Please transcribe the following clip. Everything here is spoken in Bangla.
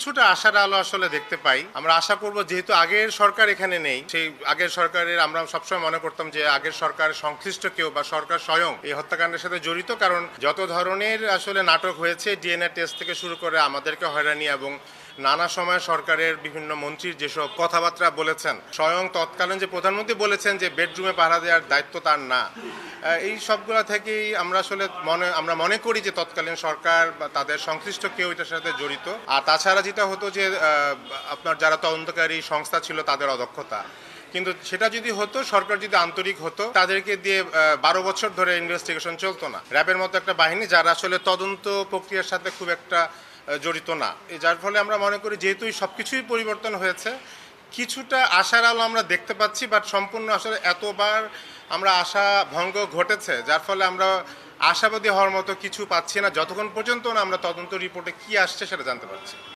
কিছুটা আশার আলো আসলে দেখতে পাই। আমরা আশা করব, যেহেতু আগের সরকার এখানে নেই, সেই আগের সরকারের আমরা সবসময় মনে করতাম যে আগের সরকারের সংশ্লিষ্ট কেউ বা সরকার স্বয়ং এই হত্যাকাণ্ডের সাথে জড়িত। কারণ যত ধরনের আসলে নাটক হয়েছে, ডিএনএ টেস্ট থেকে শুরু করে আমাদেরকে হয়রানি এবং নানা সময় সরকারের বিভিন্ন মন্ত্রীর যেসব কথাবার্তা বলেছেন, স্বয়ং তৎকালীন যে প্রধানমন্ত্রী বলেছেন যে বেডরুমে পাহারা দেওয়ার দায়িত্ব তার না, এই সবগুলা থেকেই আমরা আসলে আমরা মনে করি যে তৎকালীন সরকার বা তাদের সংশ্লিষ্ট কেউ এটার সাথে জড়িত। আর তাছাড়া যেটা হতো যে আপনার যারা তদন্তকারী সংস্থা ছিল তাদের অদক্ষতা। কিন্তু সেটা যদি হতো, সরকার যদি আন্তরিক হতো, তাদেরকে দিয়ে 12 বছর ধরে ইনভেস্টিগেশন চলতো না। র্যাবের মতো একটা বাহিনী যারা আসলে তদন্ত প্রক্রিয়ার সাথে খুব একটা জড়িত না, যার ফলে আমরা মনে করি যেহেতু সবকিছুই পরিবর্তন হয়েছে, কিছুটা আশার আলো আমরা দেখতে পাচ্ছি। বাট সম্পূর্ণ আসলে এতবার আমরা আশা ভঙ্গ ঘটেছে, যার ফলে আমরা আশাবাদী হওয়ার মতো কিছু পাচ্ছি না যতক্ষণ পর্যন্ত না আমরা তদন্ত রিপোর্টে কি আসছে সেটা জানতে পারছি।